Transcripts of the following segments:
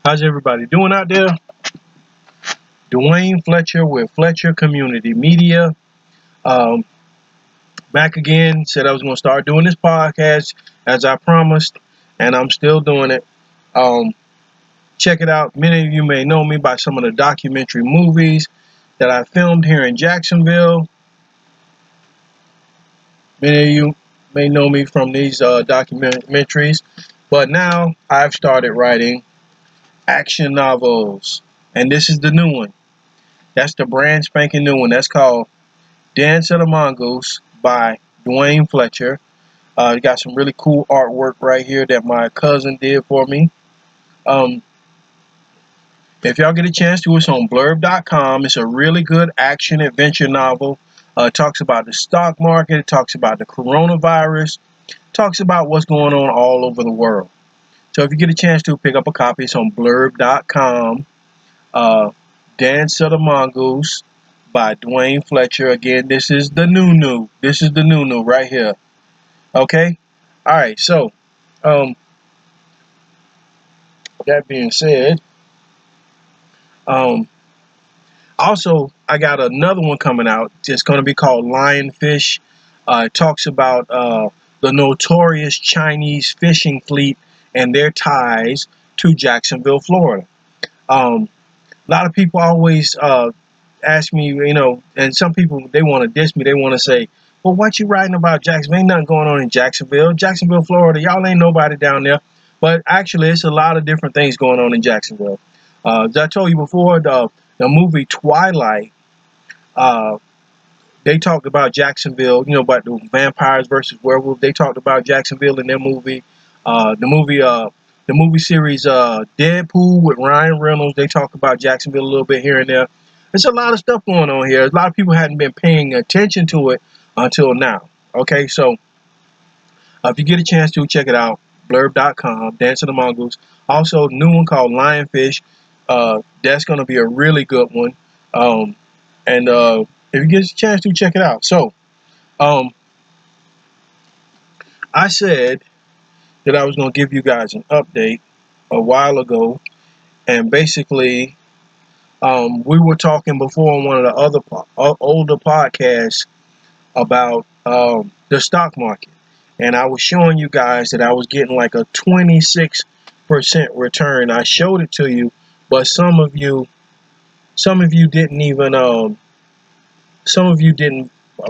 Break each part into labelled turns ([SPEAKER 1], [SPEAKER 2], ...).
[SPEAKER 1] How's everybody doing out there? Duane Fletcher with Fletcher Community Media. Um, Back again. Said I was going to start doing this podcast as I promised, and I'm still doing it. Um, Check it out. Many of you may know me by some of the documentary movies that I filmed here in Jacksonville. Many of you may know me from these documentaries, but now I've started writing action novels, and this is the new one. That's the brand spanking new one. That's called Dance of the Mongoose by Duane Fletcher. Got some really cool artwork right here that my cousin did for me. Um, if y'all get a chance to, it's on blurb.com. It's a really good action adventure novel. It talks about the stock market. It talks about the coronavirus. It talks about what's going on all over the world. So if you get a chance to, pick up a copy. It's on blurb.com. Dance of the Mongoose by Duane Fletcher. Again, this is the new. This is the new right here. Okay? Alright, so that being said, also I got another one coming out. It's going to be called Lionfish. It talks about the notorious Chinese fishing fleet and their ties to Jacksonville, Florida. A lot of people always ask me, and some people, they want to diss me. They want to say, well, what you writing about Jacksonville? Ain't nothing going on in Jacksonville, Florida. Y'all ain't nobody down there. But actually, it's a lot of different things going on in Jacksonville. As I told you before, the movie Twilight, uh, they talked about Jacksonville, about the vampires versus werewolves. They talked about Jacksonville in their movie. The movie series Deadpool with Ryan Reynolds, they talk about Jacksonville a little bit here and there. There's a lot of stuff going on here. A lot of people hadn't been paying attention to it until now. Okay, so if you get a chance to, check it out. Blurb.com, Dance of the Mongoose. Also, new one called Lionfish. That's going to be a really good one. And if you get a chance to, check it out. So, I said that I was going to give you guys an update a while ago. And basically, we were talking before on one of the other older podcasts about the stock market. And I was showing you guys that I was getting like a 26% return. I showed it to you, but some of you didn't even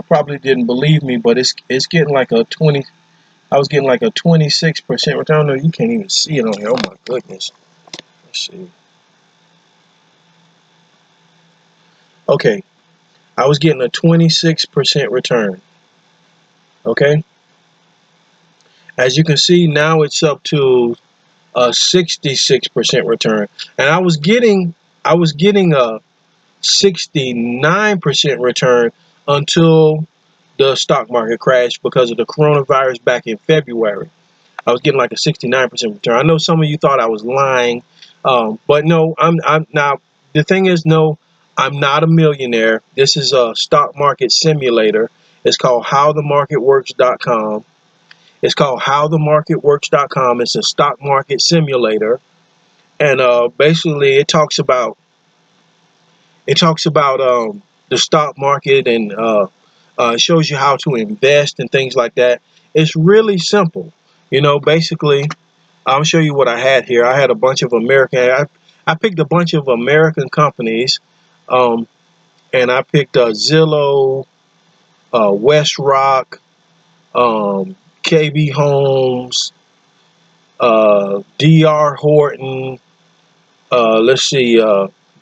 [SPEAKER 1] probably didn't believe me, but it's getting like a 20. I was getting like a 26% return. No, you can't even see it on here. Oh my goodness. Let's see. Okay, I was getting a 26% return. Okay, as you can see now, it's up to a 66% return, and I was getting a 69% return until the stock market crashed because of the coronavirus back in February. I was getting like a 69% return. I know some of you thought I was lying, but no, I'm now. The thing is, no, I'm not a millionaire. This is a stock market simulator. It's called howthemarketworks.com. It's called howthemarketworks.com. It's a stock market simulator, and basically it talks about the stock market, and shows you how to invest and things like that. It's really simple. Basically, I'll show you what I had here. I had a bunch of I picked a bunch of American companies, and I picked Zillow, West Rock, KB Homes, DR Horton, let's see,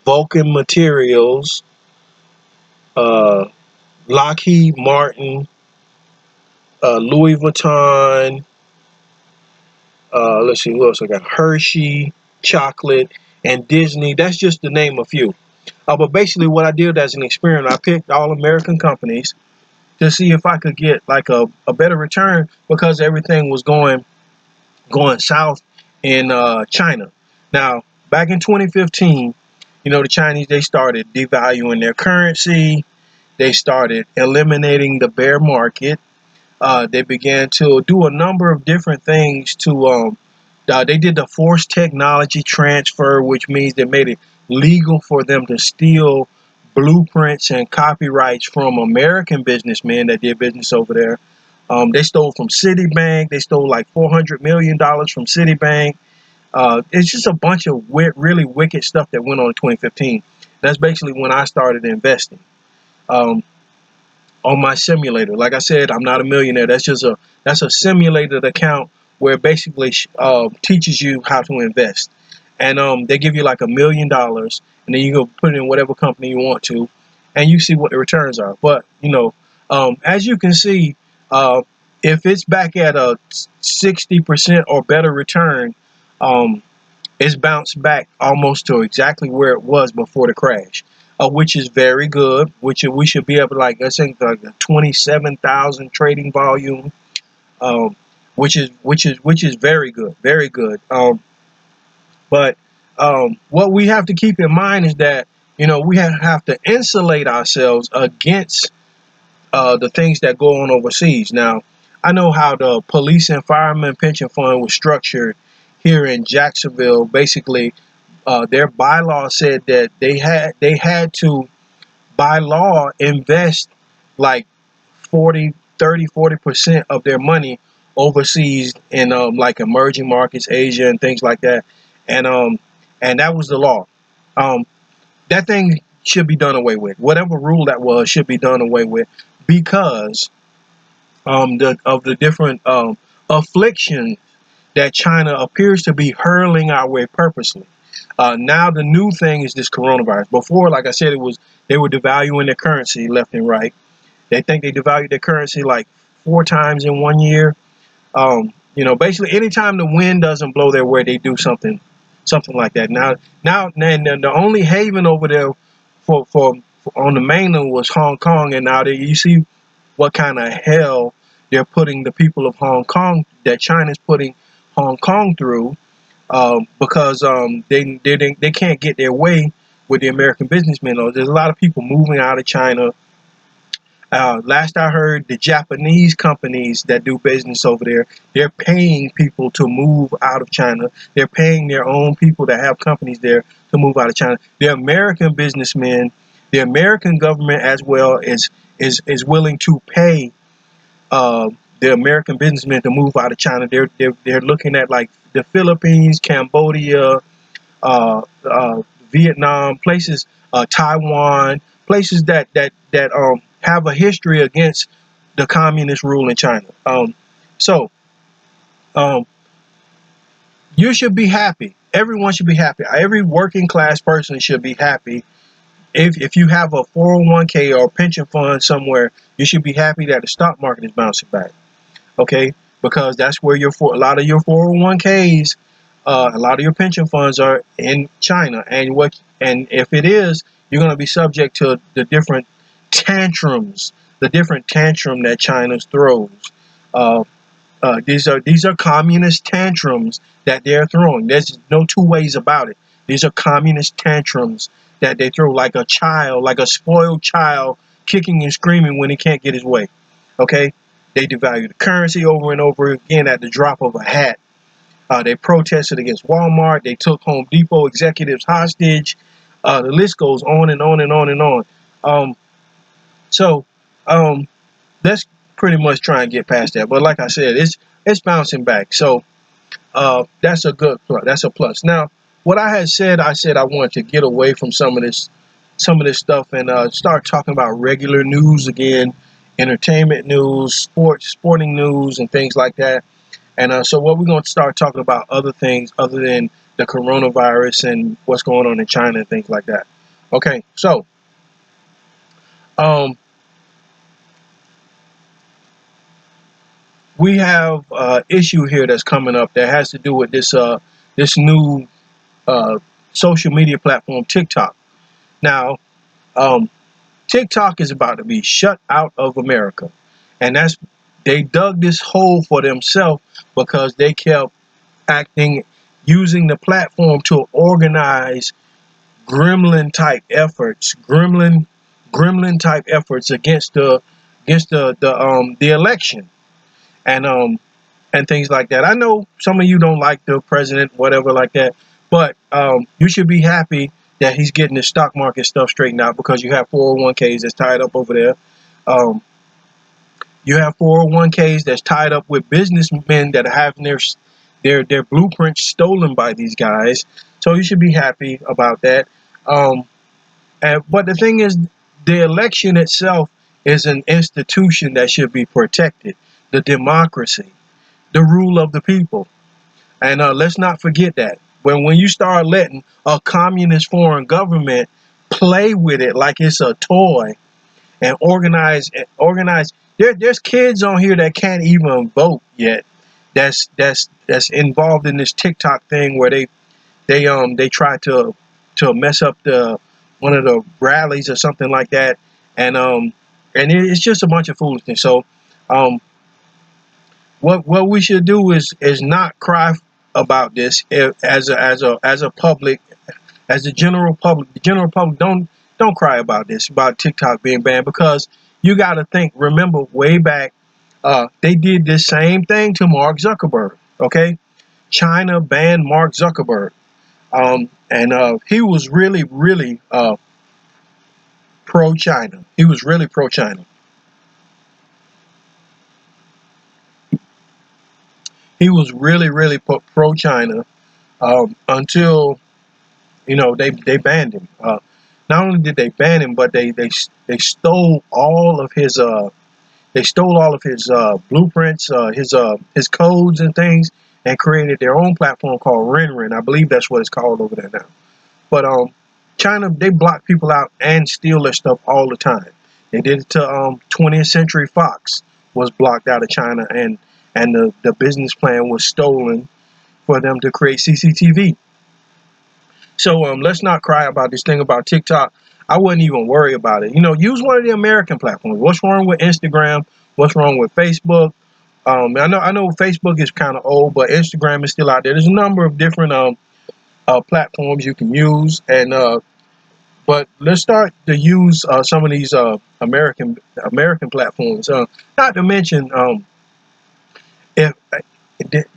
[SPEAKER 1] Vulcan Materials, uh, Lockheed Martin, Louis Vuitton. Let's see, who else I got? Hershey Chocolate and Disney. That's just to name a few. But basically, what I did as an experiment, I picked all American companies to see if I could get like a better return because everything was going south in China. Now, back in 2015, the Chinese, they started devaluing their currency. They started eliminating the bear market. They began to do a number of different things to They did the forced technology transfer, which means they made it legal for them to steal blueprints and copyrights from American businessmen that did business over there. They stole from Citibank. They stole like $400 million from Citibank. It's just a bunch of really wicked stuff that went on in 2015. That's basically when I started investing. Um, on my simulator. Like I said, I'm not a millionaire. That's a simulated account where it basically teaches you how to invest. And they give you like $1 million, and then you go put it in whatever company you want to, and you see what the returns are. But as you can see, uh, if it's back at a 60% or better return, um, it's bounced back almost to exactly where it was before the crash, which is very good. Which we should be able to, like, I think like 27,000 trading volume, um, which is very good, very good. But what we have to keep in mind is that we have to insulate ourselves against the things that go on overseas. Now, I know how the police and fireman pension fund was structured here in Jacksonville. Basically, their bylaw said that they had to, by law, invest like 40% of their money overseas in like emerging markets, Asia, and things like that. And that was the law. Um, that thing should be done away with. Whatever rule that was should be done away with, because the different affliction that China appears to be hurling our way purposely. Now the new thing is this coronavirus. Before, like I said, it was they were devaluing their currency left and right. They think they devalued their currency like 4 times in 1 year. Basically, anytime the wind doesn't blow their way, they do something like that. Now, the only haven over there for on the mainland was Hong Kong, and now you see what kind of hell they're putting the people of Hong Kong, that China's putting Hong Kong through, because they can't get their way with the American businessmen. There's a lot of people moving out of China. Last I heard, the Japanese companies that do business over there, they're paying people to move out of China. They're paying their own people that have companies there to move out of China. The American businessmen, the American government as well is willing to pay the American businessmen to move out of China. They're looking at like the Philippines, Cambodia, Vietnam, places, Taiwan, places that have a history against the communist rule in China. So um, you should be happy. Everyone should be happy. Every working class person should be happy. If you have a 401k or pension fund somewhere, you should be happy that the stock market is bouncing back. Okay, because that's where a lot of your 401ks, a lot of your pension funds are in China, and if it is, you're going to be subject to the different tantrum that China throws. Uh, these are communist tantrums that they're throwing. There's no two ways about it. These are communist tantrums that they throw, like a child, like a spoiled child, kicking and screaming when he can't get his way. Okay, they devalue the currency over and over again at the drop of a hat. They protested against Walmart. They took Home Depot executives hostage. The list goes on and on and on and on. Um, so um, let's pretty much try and get past that. But like I said, it's bouncing back. So that's a good plus. That's a plus. Now, what I said I wanted to get away from some of this stuff, and start talking about regular news again, entertainment news, sporting news, and things like that. And so what we're going to start talking about other things other than the coronavirus and what's going on in China and things like that. Okay, so um, we have issue here that's coming up that has to do with this new uh, social media platform, TikTok. Now, um, TikTok is about to be shut out of America, and they dug this hole for themselves because they kept acting, using the platform to organize gremlin type efforts against the election. And and things like that. I know some of you don't like the president, whatever like that, but you should be happy that he's getting the stock market stuff straightened out, because you have 401ks that's tied up over there. Um, you have 401ks that's tied up with businessmen that are having their blueprints stolen by these guys. So you should be happy about that. But the thing is, the election itself is an institution that should be protected. The democracy, the rule of the people. And let's not forget that. When you start letting a communist foreign government play with it like it's a toy and organize, there's kids on here that can't even vote yet. That's involved in this TikTok thing where they try to mess up the one of the rallies or something like that, and it's just a bunch of foolishness. So um, what we should do is not cry about this as a public, as the general public. The general public don't cry about this, about TikTok being banned, because you got to think. Remember, way back, they did this same thing to Mark Zuckerberg. Okay, China banned Mark Zuckerberg, and he was really pro China. He was really pro China. He was really pro China, until they banned him. Not only did they ban him, but they stole all of his blueprints, his codes and things, and created their own platform called Ren. I believe that's what it's called over there now. But China, they block people out and steal their stuff all the time. They did it to 20th Century Fox was blocked out of China, and the business plan was stolen for them to create CCTV. So let's not cry about this thing about TikTok. I wouldn't even worry about it. Use one of the American platforms. What's wrong with Instagram? What's wrong with Facebook? I know Facebook is kind of old, but Instagram is still out there. There's a number of different platforms you can use, and but let's start to use some of these American platforms. Not to mention, if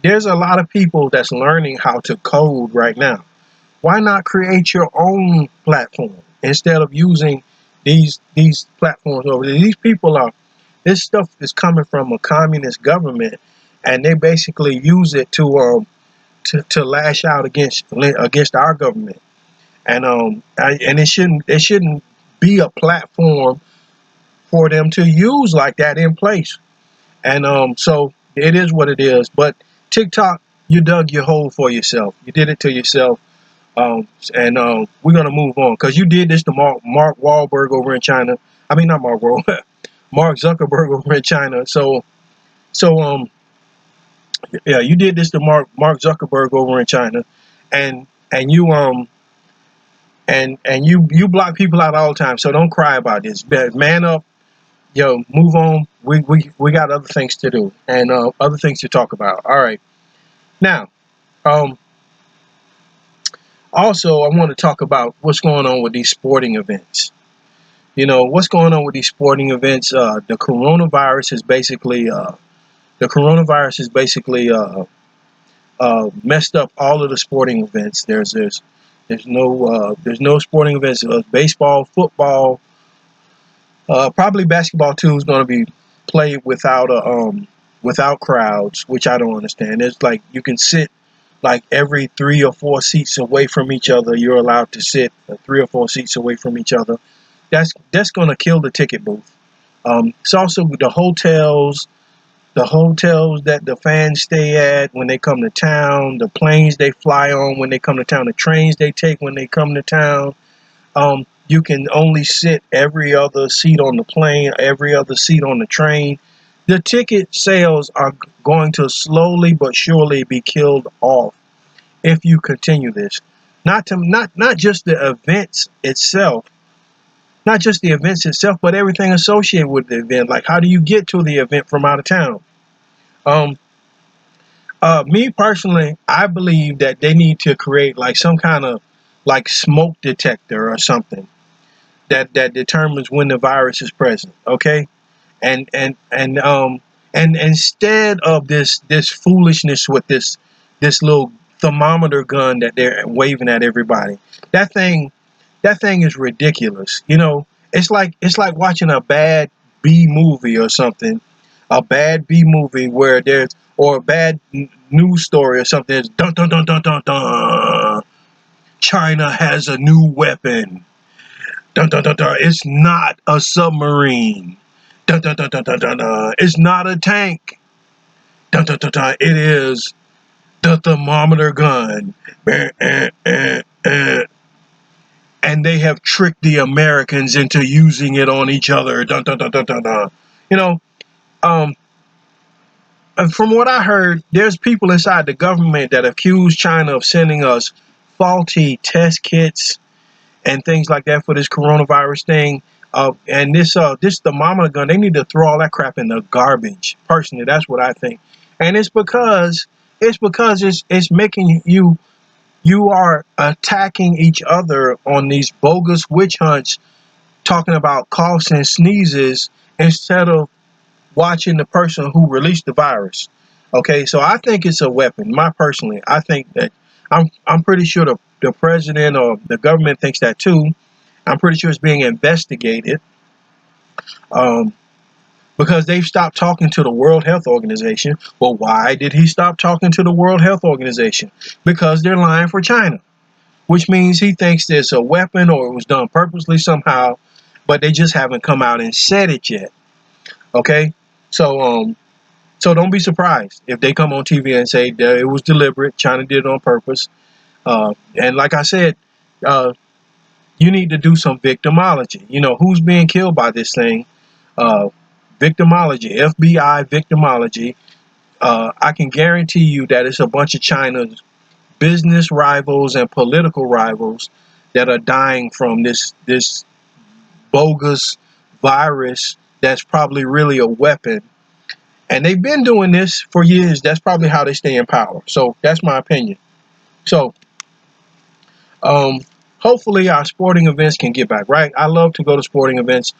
[SPEAKER 1] there's a lot of people that's learning how to code right now. Why not create your own platform instead of using these platforms over there? These people are This stuff is coming from a communist government, and they basically use it to lash out against our government. And it shouldn't be a platform for them to use like that in place. And so it is what it is. But TikTok, you dug your hole for yourself. You did it to yourself. And we're gonna move on, because you did this to Mark Wahlberg over in China. I mean, not Mark Wahlberg, Mark Zuckerberg over in China. So yeah, you did this to Mark Zuckerberg over in China, and you block people out all the time. So don't cry about this. Man up, move on. We got other things to do, and other things to talk about. All right, now. Um, Also, I want to talk about what's going on with these sporting events. What's going on with these sporting events. The coronavirus has basically messed up all of the sporting events. There's no sporting events. Baseball, football, probably basketball too is going to be played without crowds, which I don't understand. It's like you can sit like every 3 or 4 seats away from each other. You're allowed to sit 3 or 4 seats away from each other. That's going to kill the ticket booth. It's also the hotels that the fans stay at when they come to town, the planes they fly on when they come to town, the trains they take when they come to town. You can only sit every other seat on the plane, every other seat on the train. The ticket sales are going to slowly but surely be killed off if you continue this. Not just the events itself, but everything associated with the event. Like, how do you get to the event from out of town? Um, Me personally, I believe that they need to create like some kind of like smoke detector or something that determines when the virus is present. Okay, and And instead of this foolishness with this little thermometer gun that they're waving at everybody, that thing that thing is ridiculous. You know, it's like watching a bad B movie or something, a bad B movie where there's or a bad news story or something. It's dun dun dun dun dun dun. China has a new weapon. Dun dun dun dun. It's not a submarine. Dun dun dun dun dun dun. Dun. It's not a tank. Dun dun dun dun. It is the thermometer gun. And they have tricked the Americans into using it on each other. Dun, dun, dun, dun, dun, dun. You know, um, and from what I heard, there's people inside the government that accuse China of sending us faulty test kits and things like that for this coronavirus thing. And this thermometer gun, they need to throw all that crap in the garbage. Personally, that's what I think. And it's making you are attacking each other on these bogus witch hunts, talking about coughs and sneezes instead of watching the person who released the virus. Okay, so I think it's a weapon. I think that I'm pretty sure the president or the government thinks that too. I'm pretty sure it's being investigated, um, because they've stopped talking to the World Health Organization. Well, why did he stop talking to the World Health Organization? Because they're lying for China, which means he thinks it's a weapon or it was done purposely somehow, but they just haven't come out and said it yet. Okay, so so don't be surprised if they come on TV and say that it was deliberate. China did it on purpose. And like I said, uh, you need to do some victimology. You know who's being killed by this thing. Uh, Victimology, FBI victimology. I can guarantee you that it's a bunch of China's business rivals and political rivals that are dying from this bogus virus that's probably really a weapon. And they've been doing this for years. That's probably how they stay in power. So that's my opinion. So um, hopefully our sporting events can get back, right? I love to go to sporting events.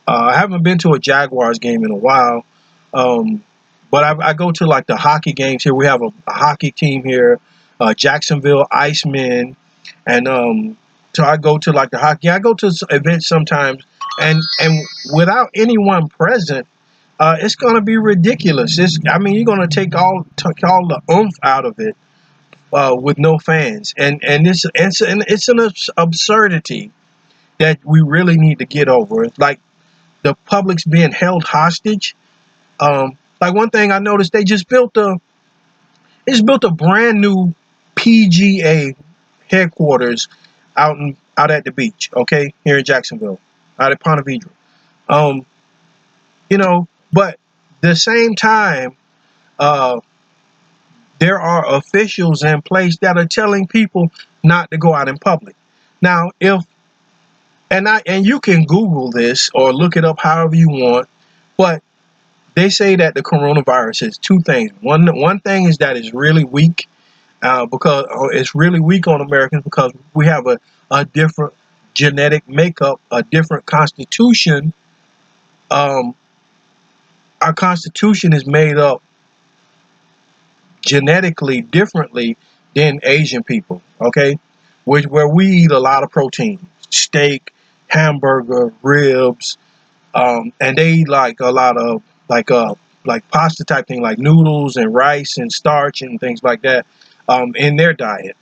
[SPEAKER 1] I haven't been to a Jaguars game in a while. Um, but I go to like the hockey games here. We have a hockey team here, Jacksonville Icemen. And so I go to like the hockey. I go to events sometimes, and without anyone present, it's going to be ridiculous. I mean, you're going to take all the oomph out of it with no fans, and it's an absurdity that we really need to get over. Like the public's being held hostage. Like one thing I noticed, they just built a brand new PGA headquarters out at the beach. Okay, here in Jacksonville, out at Ponte Vedra. Um, but the same time, uh, there are officials in place that are telling people not to go out in public. Now, if and you can Google this or look it up however you want, but they say that the coronavirus is two things. One thing is that it's really weak, because it's really weak on Americans because we have a different genetic makeup, a different constitution. Um, our constitution is made up genetically differently than Asian people, okay? Where we eat a lot of protein, steak, hamburger, ribs, and they eat like a lot of like pasta type thing, like noodles and rice and starch and things like that, in their diet.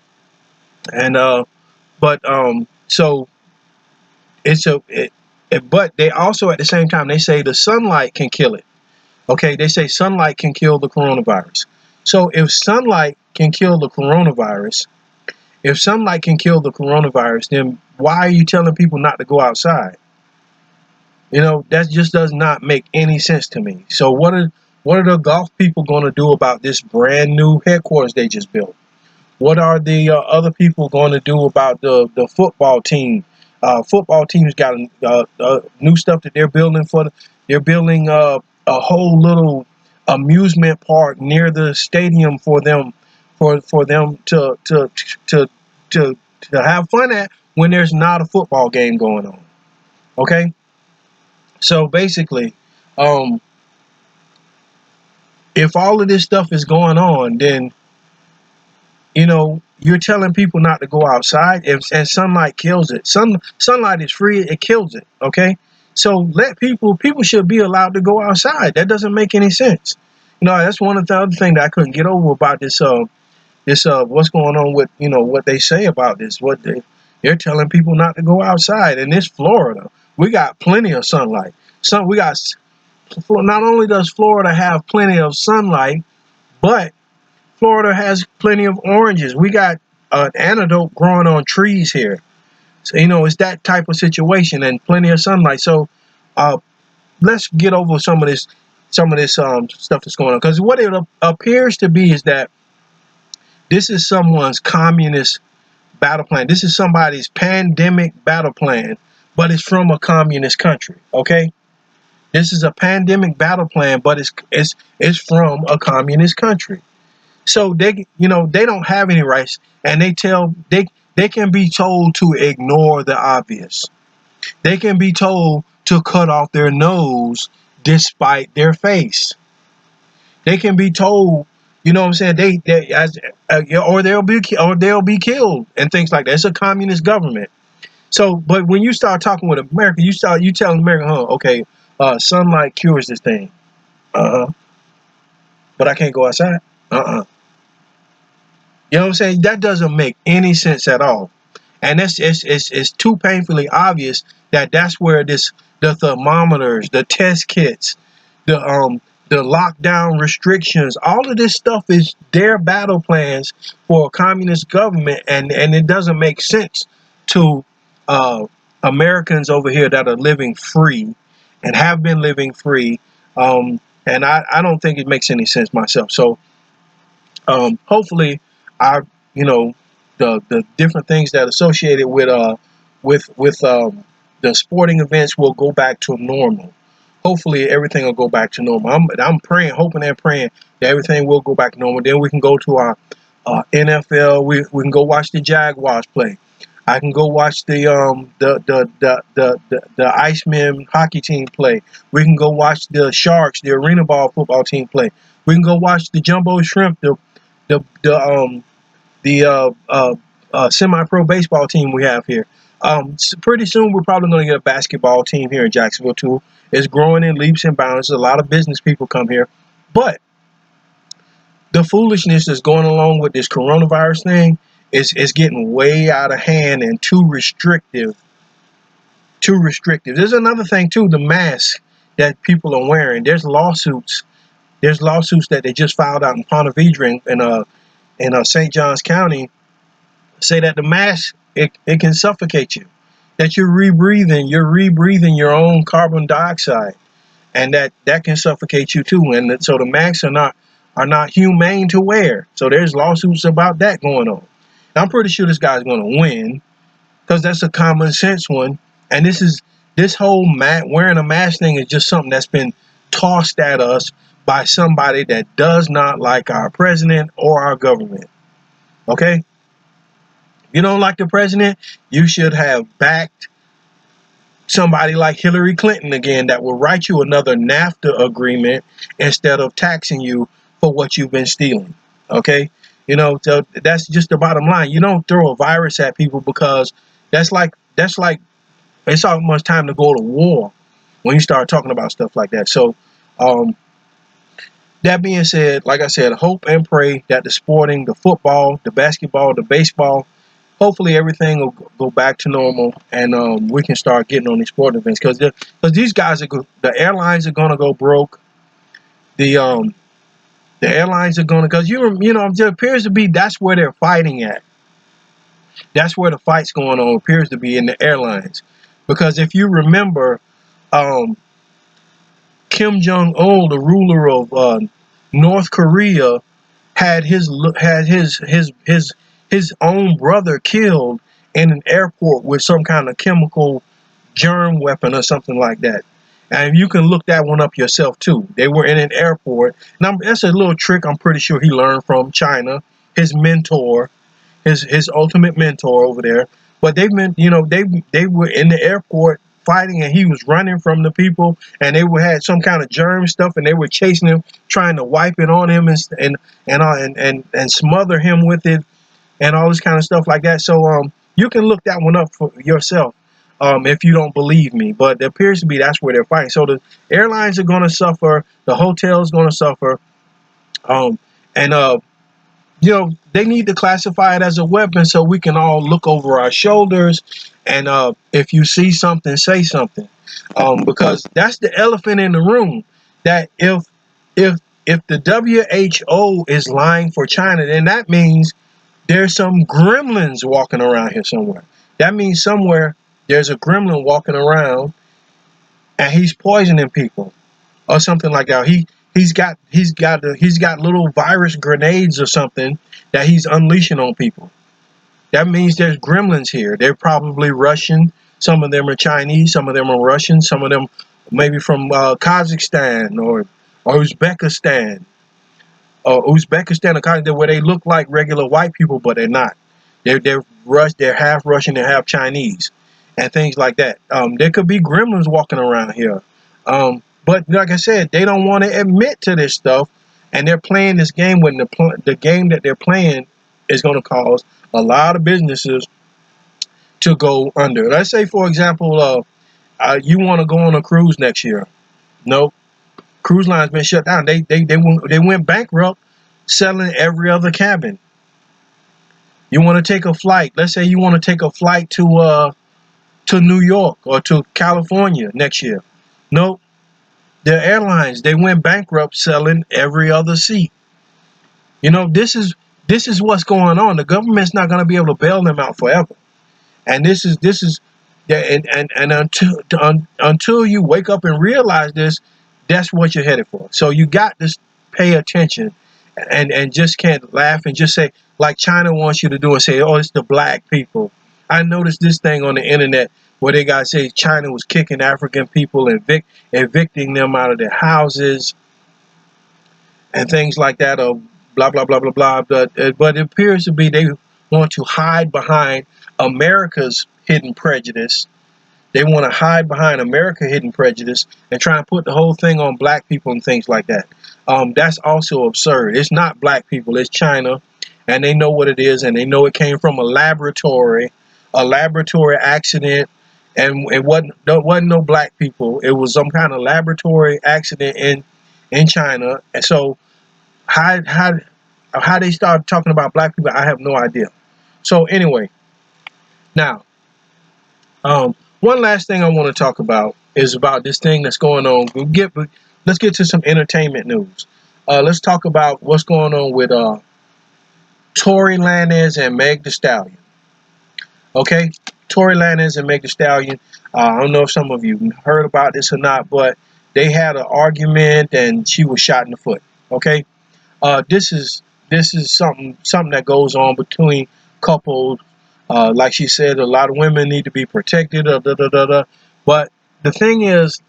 [SPEAKER 1] And but so it's but they also at the same time they say the sunlight can kill it. Okay, they say sunlight can kill the coronavirus. So if sunlight can kill the coronavirus, then why are you telling people not to go outside? That just does not make any sense to me. So what are the golf people going to do about this brand new headquarters they just built? What are the other people going to do about the football team? Football team's got new stuff that they're building they're building a whole little amusement park near the stadium for them to to to have fun at when there's not a football game going on. Okay, so basically, um, if all of this stuff is going on, then you're telling people not to go outside, and sunlight kills it. Sunlight is free, it kills it. Okay, so let people should be allowed to go outside. That doesn't make any sense. That's one of the other things that I couldn't get over about this what's going on with what they say about this. They're telling people not to go outside. And this Florida, we got plenty of sunlight. Not only does Florida have plenty of sunlight, but Florida has plenty of oranges. We got an antidote growing on trees here. So, it's that type of situation and plenty of sunlight. So uh, let's get over some of this stuff that's going on. Because what it appears to be is that this is someone's communist battle plan. This is somebody's pandemic battle plan, but it's from a communist country. Okay, this is a pandemic battle plan, but it's from a communist country. So they don't have any rights, and they can be told to ignore the obvious. They can be told to cut off their nose despite their face. They can be told, what I'm saying, or they'll be killed and things like that. It's a communist government. So, but when you start talking with America, you telling America, okay, sunlight cures this thing. But I can't go outside. You know what I'm saying? That doesn't make any sense at all. And it's too painfully obvious that that's where the thermometers, the test kits, the lockdown restrictions, all of this stuff is their battle plans for a communist government, and it doesn't make sense to Americans over here that are living free and have been living free. And I don't think it makes any sense myself. So hopefully our the different things that are associated with the sporting events will go back to normal. Hopefully everything will go back to normal. I'm praying, hoping and praying that everything will go back to normal. Then we can go to our NFL. We can go watch the Jaguars play. I can go watch the Icemen hockey team play. We can go watch the Sharks, the arena ball football team play. We can go watch the Jumbo Shrimp, the semi-pro baseball team we have here. Pretty soon we're probably going to get a basketball team here in Jacksonville too. It's growing in leaps and bounds. A lot of business people come here, but the foolishness that's going along with this coronavirus thing is getting way out of hand and too restrictive. Too restrictive. There's another thing too: the mask that people are wearing. There's lawsuits. There's lawsuits that they just filed out in Ponte Vedra in St. Johns County, say that the mask it can suffocate you, that you're rebreathing your own carbon dioxide, and that can suffocate you too. And so the masks are not humane to wear. So there's lawsuits about that going on. And I'm pretty sure this guy's going to win because that's a common sense one. And this whole wearing a mask thing is just something that's been tossed at us by somebody that does not like our president or our government. Okay? If you don't like the president, you should have backed somebody like Hillary Clinton again that will write you another NAFTA agreement instead of taxing you for what you've been stealing. Okay? So that's just the bottom line. You don't throw a virus at people because that's like it's almost time to go to war when you start talking about stuff like that. So that being said, like I said, hope and pray that the sporting, the football, the basketball, the baseball, hopefully everything will go back to normal, and we can start getting on these sporting events because these guys the airlines are gonna go broke. The airlines are gonna, because it appears to be that's where they're fighting at. That's where the fight's going on. Appears to be in the airlines, because if you remember, Kim Jong-un, the ruler of North Korea, had his own brother killed in an airport with some kind of chemical germ weapon or something like that. And you can look that one up yourself too. They were in an airport. Now that's a little trick I'm pretty sure he learned from China, his mentor, his ultimate mentor over there. But they were in the airport fighting and he was running from the people, and they had some kind of germ stuff, and they were chasing him, trying to wipe it on him and smother him with it and all this kind of stuff like that. So you can look that one up for yourself if you don't believe me. But it appears to be that's where they're fighting. So the airlines are going to suffer, the hotels going to suffer, um, and they need to classify it as a weapon so we can all look over our shoulders. And if you see something, say something, because that's the elephant in the room. That if if the WHO is lying for China, then that means there's some gremlins walking around here somewhere. That means somewhere there's a gremlin walking around and he's poisoning people or something like that. He's got little virus grenades or something that he's unleashing on people. That means there's gremlins here. They're probably Russian. Some of them are Chinese. Some of them are Russian. Some of them maybe from Kazakhstan or Uzbekistan. Uzbekistan, a country where they look like regular white people, but they're not. They're half Russian and half Chinese, and things like that. There could be gremlins walking around here, but like I said, they don't want to admit to this stuff, and they're playing this game when the game that they're playing is going to cause a lot of businesses to go under. Let's say, for example, you want to go on a cruise next year. Nope. Cruise lines been shut down. They went bankrupt, selling every other cabin. You want to take a flight. Let's say you want to take a flight to New York or to California next year. Nope. The airlines, they went bankrupt, selling every other seat. This is what's going on. The government's not going to be able to bail them out forever. And this is and until you wake up and realize this, that's what you're headed for. So you got to pay attention and just can't laugh and just say, like China wants you to do, and say, oh, it's the black people. I noticed this thing on the internet where they got to say China was kicking African people and evicting them out of their houses and things like that, or blah blah blah blah blah. But it appears to be they want to hide behind America's hidden prejudice. They want to hide behind America hidden prejudice and try and put the whole thing on black people and things like that. That's also absurd. It's not black people, it's China, and they know what it is, and they know it came from a laboratory accident, and there wasn't no black people. It was some kind of laboratory accident in China. And so how they started talking about black people, I have no idea. So anyway, now one last thing I want to talk about is about this thing that's going on. Let's get to some entertainment news. Let's talk about what's going on with TORY LANEZ and Meg Thee Stallion. Okay, TORY LANEZ and Meg Thee Stallion. I don't know if some of you heard about this or not, but they had an argument and she was shot in the foot. Okay, this is something that goes on between couples. Like she said, a lot of women need to be protected. But the thing is,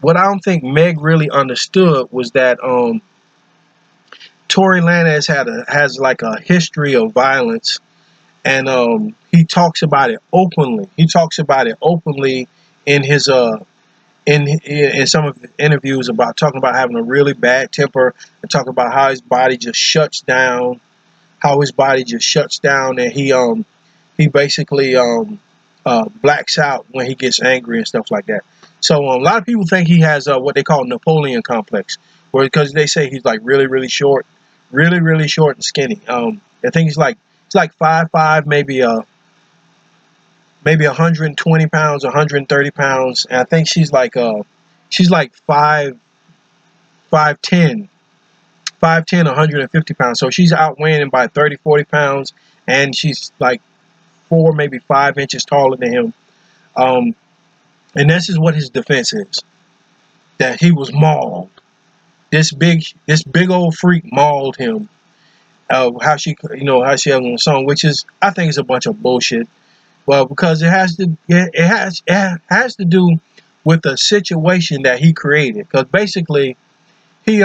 [SPEAKER 1] what I don't think Meg really understood was that TORY LANEZ has like a history of violence, and he talks about it openly. He talks about it openly in his in some of the interviews, about talking about having a really bad temper and talking about how his body just shuts down, and he basically blacks out when he gets angry and stuff like that. So a lot of people think he has what they call Napoleon complex, where because they say he's like really short, really short and skinny. I think he's like 5'5", maybe 120 pounds, 130 pounds. And I think she's like 5'10", 150 pounds. So she's outweighing him by 30, 40 pounds, and she's like 4, maybe 5 inches taller than him. And this is what his defense is: that he was mauled. This big old freak mauled him. How she had on the song, which is, I think, is a bunch of bullshit. Well, because it has to do with the situation that he created. Because basically, he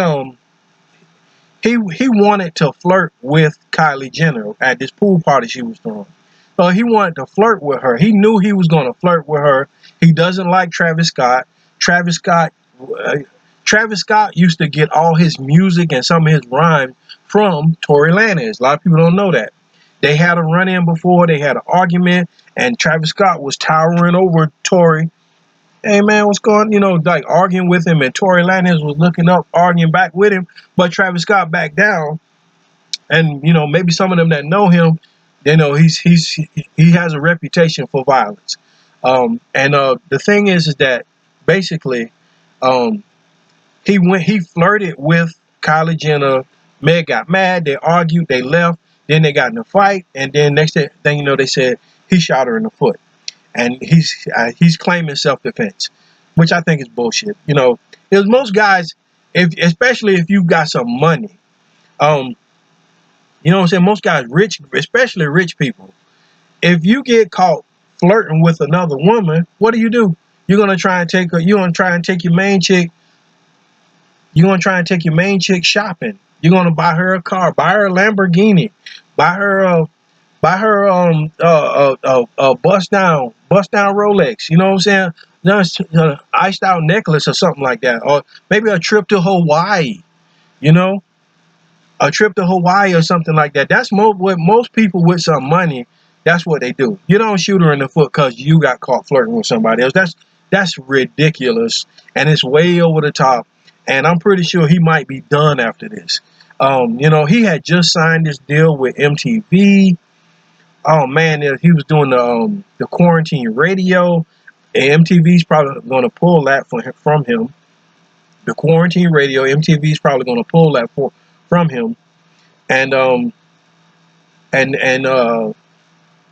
[SPEAKER 1] wanted to flirt with Kylie Jenner at this pool party she was throwing. So he wanted to flirt with her. He knew he was going to flirt with her. He doesn't like Travis Scott. Travis Scott, uh, Travis Scott used to get all his music and some of his rhymes from Tory Lanez. A lot of people don't know that. They had a run-in before. They had an argument, and Travis Scott was towering over Tory. Hey man, what's going? Like arguing with him, and Tory Lanez was looking up, arguing back with him. But Travis Scott backed down, and maybe some of them that know him, he has a reputation for violence. And the thing is that basically, um, he flirted with Kylie Jenner. Meg got mad. They argued. They left. Then they got in a fight, and then next thing you know, they said he shot her in the foot, and he's claiming self-defense, which I think is bullshit. Because most guys, especially if you've got some money, um, what I'm saying, most guys, rich, especially rich people, if you get caught flirting with another woman, what do? You're gonna try and take her. You're gonna try and take your main chick. You're gonna try and take your main chick shopping. You're gonna buy her a car, buy her a Lamborghini, buy her a bust down Rolex. You know what I'm saying? Just iced out necklace or something like that, or maybe a trip to Hawaii. You know, a trip to Hawaii or something like that. That's what most people with some money. That's what they do. You don't shoot her in the foot because you got caught flirting with somebody else. That's ridiculous, and it's way over the top. And I'm pretty sure he might be done after this. He had just signed this deal with MTV. Oh man, he was doing the quarantine radio. And MTV's probably going to pull that from him. The quarantine radio, MTV's probably going to pull that from him. And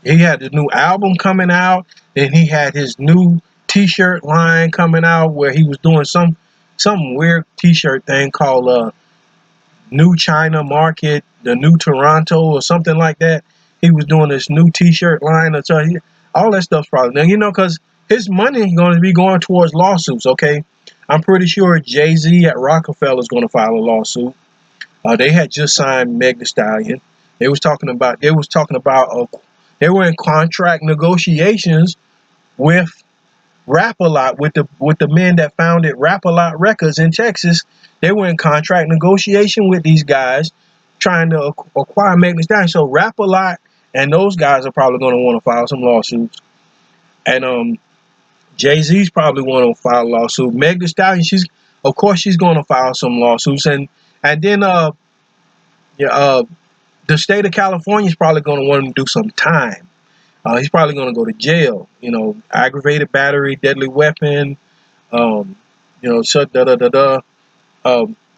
[SPEAKER 1] he had his new album coming out. Then he had his new T-shirt line coming out where he was doing some weird T-shirt thing called New China Market, the New Toronto, or something like that. He was doing this new T-shirt line, or so all that stuff's probably now, because his money is going to be going towards lawsuits. Okay, I'm pretty sure Jay-Z at Rockefeller is going to file a lawsuit. They had just signed Meg Thee Stallion. They was talking about. They were in contract negotiations with Rap-A-Lot, with the men that founded Rap-A-Lot Records in Texas. They were in contract negotiation with these guys, trying to acquire Meg Thee Stallion. So Rap-A-Lot and those guys are probably going to want to file some lawsuits. And Jay-Z's probably want to file a lawsuit. Meg Thee Stallion, she's going to file some lawsuits, and then the state of California is probably going to want him to do some time. He's probably going to go to jail. Aggravated battery, deadly weapon. So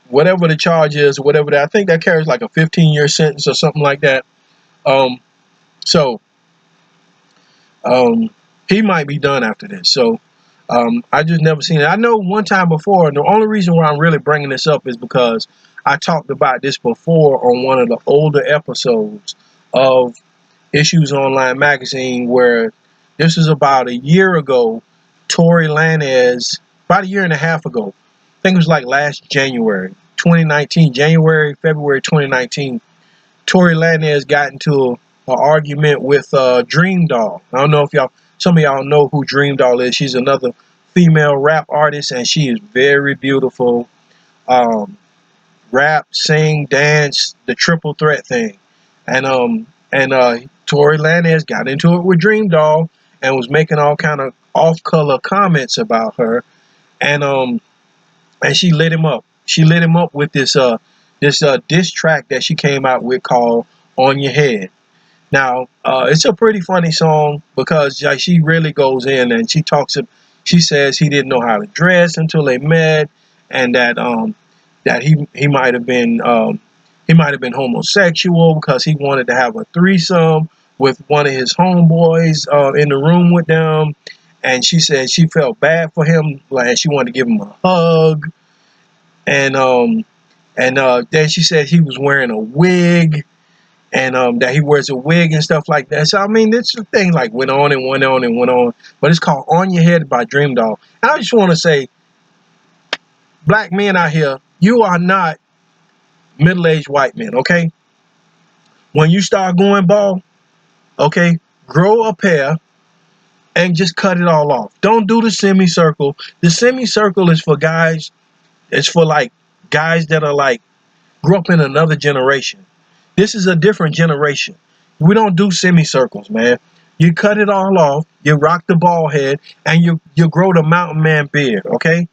[SPEAKER 1] whatever the charge is, whatever that. I think that carries like a 15-year sentence or something like that. So he might be done after this. So I just never seen it. I know one time before, and the only reason why I'm really bringing this up is because I talked about this before on one of the older episodes of Issues Online magazine, where this is about a year ago. Tory Lanez, about a year and a half ago, I think it was like last January 2019, February 2019, Tory Lanez got into an argument with Dream Doll. I don't know if some of y'all know who Dream Doll is. She's another female rap artist, and she is very beautiful. Rap, sing, dance, the triple threat thing. And Tory Lanez got into it with Dream Doll and was making all kind of off-color comments about her. And she lit him up. She lit him up with this diss track that she came out with called On Your Head. Now, it's a pretty funny song because like, she really goes in and she says he didn't know how to dress until they met, and that he might have been homosexual because he wanted to have a threesome with one of his homeboys in the room with them. And she said she felt bad for him, like she wanted to give him a hug. And then she said he was wearing a wig, and that he wears a wig and stuff like that. So I mean, this thing like went on and went on and went on. But it's called On Your Head by Dream Doll. And I just want to say, black men out here, you are not middle-aged white men, okay? When you start going bald, okay, grow a pair and just cut it all off. Don't do the semicircle. The semicircle is for guys. It's for like guys that are like grew up in another generation. This is a different generation. We don't do semicircles, man. You cut it all off, you rock the bald head, and you grow the mountain man beard, okay?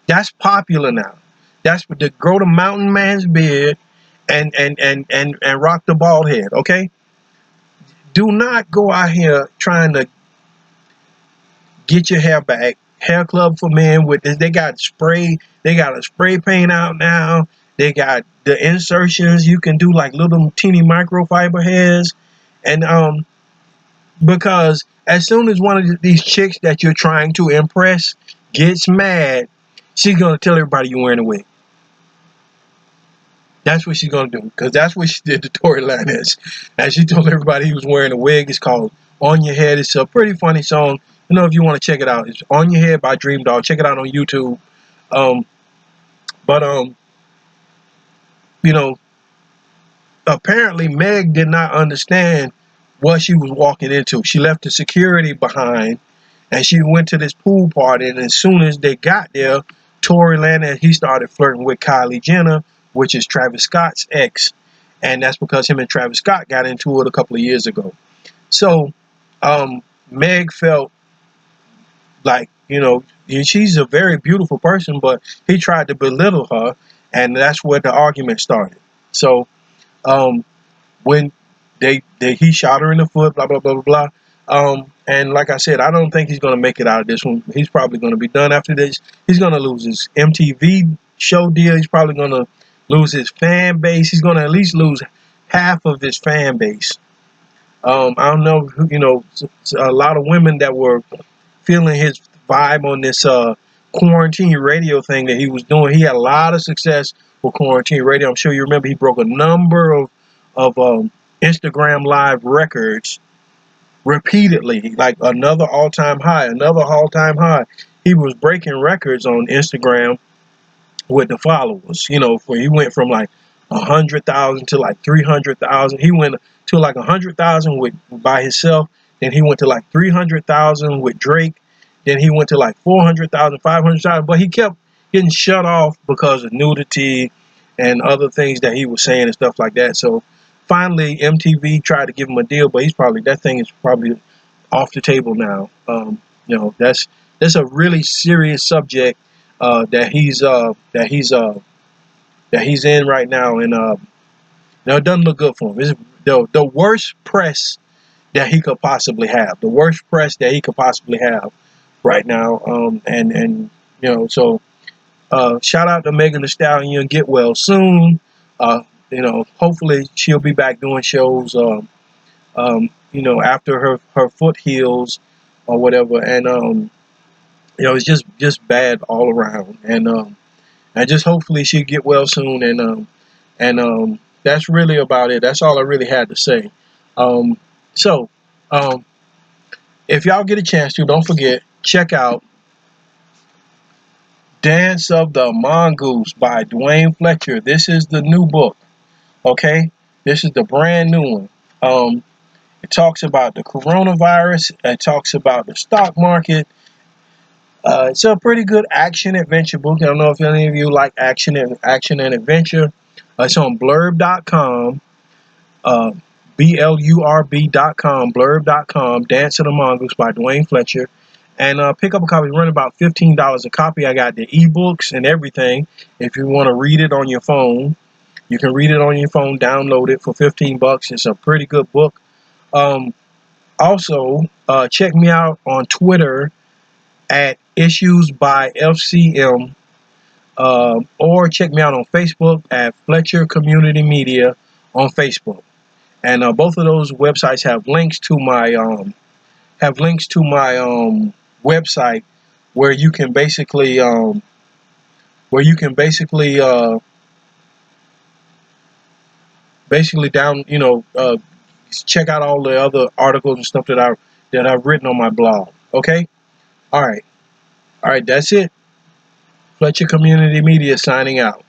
[SPEAKER 1] That's popular now. That's what the grow the mountain man's beard and rock the bald head, okay? Do not go out here trying to get your hair back. Hair club for men with this. They got a spray paint out now. They got the insertions. You can do like little teeny microfiber hairs. And because as soon as one of these chicks that you're trying to impress gets mad, she's gonna tell everybody you're wearing a wig. That's what she's gonna do, because that's what she did to TORY LANEZ. And she told everybody he was wearing a wig. It's called On Your Head. It's a pretty funny song. You know, if you want to check it out, it's On Your Head by Dream Doll. Check it out on YouTube. Um, but you know, apparently Meg did not understand what she was walking into. She left the security behind, and she went to this pool party. And as soon as they got there, TORY LANEZ, he started flirting with Kylie Jenner, which is Travis Scott's ex, and that's because him and Travis Scott got into it a couple of years ago. So Meg felt like, you know, she's a very beautiful person, but he tried to belittle her, and that's where the argument started. So when he shot her in the foot, blah blah blah blah blah. And like I said, I don't think he's gonna make it out of this one. He's probably gonna be done after this. He's gonna lose his MTV show deal. He's probably gonna lose his fan base. He's gonna at least lose half of his fan base. I don't know, you know, a lot of women that were feeling his vibe on this quarantine radio thing that he was doing. He had a lot of success with quarantine radio. I'm sure you remember he broke a number of Instagram live records repeatedly, like another all-time high, another all-time high. He was breaking records on Instagram with the followers. You know, where he went from like 100,000 to like 300,000. He went to like 100,000 with by himself. Then he went to like 300,000 with Drake. Then he went to like 400,000, 500,000. But he kept getting shut off because of nudity and other things that he was saying and stuff like that. So finally, MTV tried to give him a deal, but that thing is probably off the table now. You know, that's a really serious subject that he's in right now, and no, it doesn't look good for him. It's the worst press that he could possibly have. The worst press that he could possibly have right now. And you know, so shout out to Megan Thee Stallion. Get well soon. You know, hopefully she'll be back doing shows. You know, after her foot heals or whatever. And you know, it's just bad all around. And just hopefully she'll get well soon. And that's really about it. That's all I really had to say. So if y'all get a chance to, don't forget, check out Dance of the Mongoose by Duane Fletcher. This is the new book. Okay, this is the brand new one. It talks about the coronavirus. It talks about the stock market. It's a pretty good action adventure book. I don't know if any of you like action and adventure. It's on blurb.com, blurb.com, blurb.com. Dance of the Mongoose by Duane Fletcher. And pick up a copy. Run about $15 a copy. I got the ebooks and everything. If you want to read it on your phone, you can read it on your phone. Download it for $15. It's a pretty good book. Also, check me out on Twitter at Issues by FCM, or check me out on Facebook at Fletcher Community Media on Facebook. And both of those websites have links to my website where you can basically down, you know, check out all the other articles and stuff that I've written on my blog. Okay, all right, that's it. Fletcher Community Media signing out.